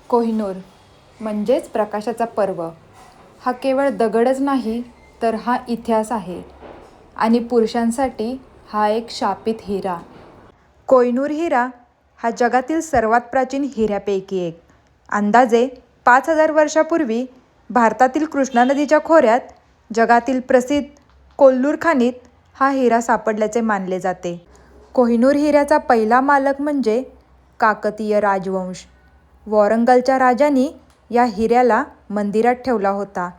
कोहिनूर म्हणजेच प्रकाशाचा पर्व हा केवळ दगडच नाही, तर हा इतिहास आहे आणि पुरुषांसाठी हा एक शापित हिरा. कोहिनूर हिरा हा जगातील सर्वात प्राचीन हिऱ्यापैकी एक. अंदाजे 5,000 वर्षापूर्वी भारतातील कृष्णा नदीच्या खोऱ्यात जगातील प्रसिद्ध कोल्लूर खाणीत हा हिरा सापडल्याचे मानले जाते. कोहिनूर हिऱ्याचा पहिला मालक म्हणजे काकतीय राजवंश. वॉरंगलच्या राजांनी या हिऱ्याला मंदिरात ठेवला होता,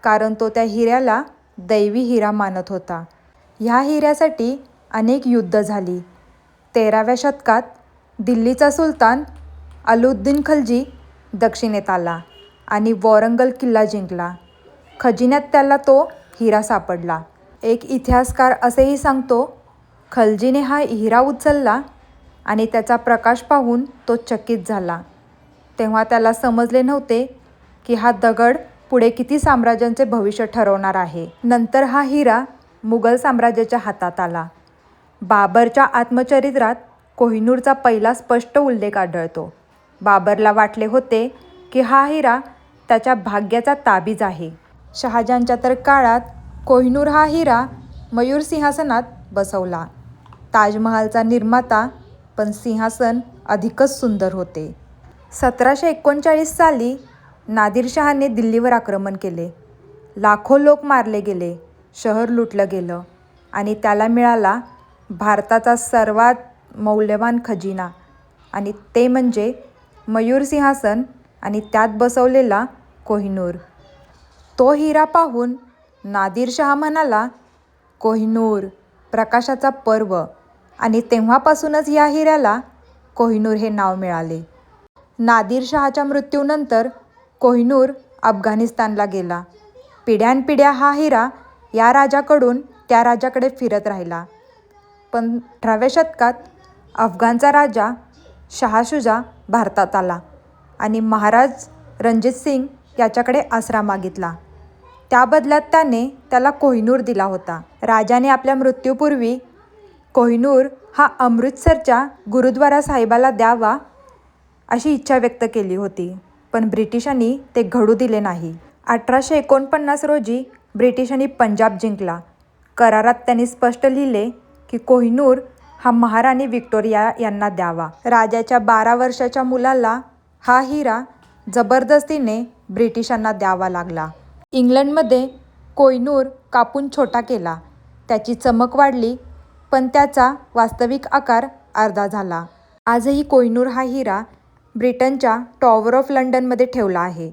कारण तो त्या हिऱ्याला दैवी हिरा मानत होता. ह्या हिऱ्यासाठी अनेक युद्ध झाली. 13व्या शतकात दिल्लीचा सुलतान अलाउद्दीन खिलजी दक्षिणेत आला आणि वॉरंगल किल्ला जिंकला. खजिन्यात त्याला तो हिरा सापडला. एक इतिहासकार असेही सांगतो, खलजीने हा हिरा उचलला आणि त्याचा प्रकाश पाहून तो चकित झाला. तेव्हा त्याला समजले नव्हते की हा दगड पुढे किती साम्राज्यांचे भविष्य ठरवणार आहे. नंतर हा हिरा मुघल साम्राज्याच्या हातात आला. बाबरच्या आत्मचरित्रात कोहिनूरचा पहिला स्पष्ट उल्लेख आढळतो. बाबरला वाटले होते की हा हिरा त्याच्या भाग्याचा ताबीज आहे. शहाजहानच्या तर काळात कोहिनूर हा हिरा मयूर सिंहासनात बसवला. ताजमहालचा निर्माता, पण सिंहासन अधिकच सुंदर होते. 1739 साली नादिरशहाने दिल्लीवर आक्रमण केले. लाखो लोक मारले गेले, शहर लुटलं गेलं आणि त्याला मिळाला भारताचा सर्वात मौल्यवान खजिना, आणि ते म्हणजे मयूर सिंहासन आणि त्यात बसवलेला कोहिनूर. तो हिरा पाहून नादिरशहा म्हणाला, कोहिनूर प्रकाशाचा पर्व, आणि तेव्हापासूनच या हिऱ्याला कोहिनूर हे नाव मिळाले. नादिरशहाच्या मृत्यूनंतर कोहिनूर अफगाणिस्तानला गेला. पिढ्यानपिढ्या हा हिरा या राजाकडून त्या राजाकडे फिरत राहिला. पण 18व्या शतकात अफगाणचा राजा शाह शुजा भारतात आला आणि महाराज रणजित सिंग याच्याकडे आसरा मागितला. त्या बदल्यात त्याने त्याला कोहिनूर दिला होता. राजाने आपल्या मृत्यूपूर्वी कोहिनूर हा अमृतसरच्या गुरुद्वारा साहिबाला द्यावा अशी इच्छा व्यक्त केली होती, पण ब्रिटिशांनी ते घडू दिले नाही. 1849 रोजी ब्रिटिशांनी पंजाब जिंकला. करारात त्यांनी स्पष्ट लिहिले की कोहिनूर हा महाराणी व्हिक्टोरिया यांना द्यावा. राजाच्या 12 वर्षाच्या मुलाला हा हिरा जबरदस्तीने ब्रिटिशांना द्यावा लागला. इंग्लंडमध्ये कोहिनूर कापून छोटा केला. त्याची चमक वाढली, पण त्याचा वास्तविक आकार अर्धा झाला. आजही कोहिनूर हा हिरा ब्रिटनच्या टॉवर ऑफ लंडनमध्ये ठेवला आहे.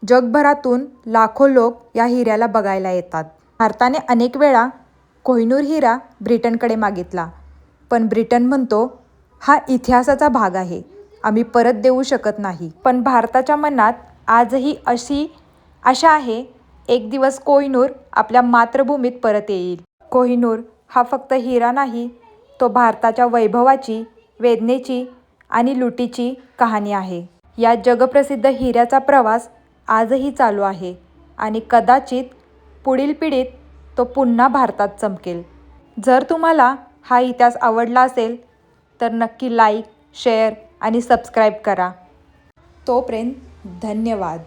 जगभरातून लाखो लोक या हिऱ्याला बघायला येतात. भारताने अनेक वेळा कोहिनूर हिरा ब्रिटनकडे मागितला, पण ब्रिटन म्हणतो, हा इतिहासाचा भाग आहे, आम्ही परत देऊ शकत नाही. पण भारताच्या मनात आजही अशी आशा आहे, एक दिवस कोहिनूर आपल्या मातृभूमीत परत येईल. कोहिनूर हा फक्त हिरा नाही, तो भारताच्या वैभवाची, वेदनेची आणि लुटीची कहाणी आहे. या जगप्रसिद्ध हिऱ्याचा प्रवास आजही चालू आहे आणि कदाचित पुढील पिढीत तो पुन्हा भारतात चमकेल. जर तुम्हाला हा इतिहास आवडला असेल तर नक्की लाईक, शेअर आणि सबस्क्राईब करा. तोपर्यंत धन्यवाद.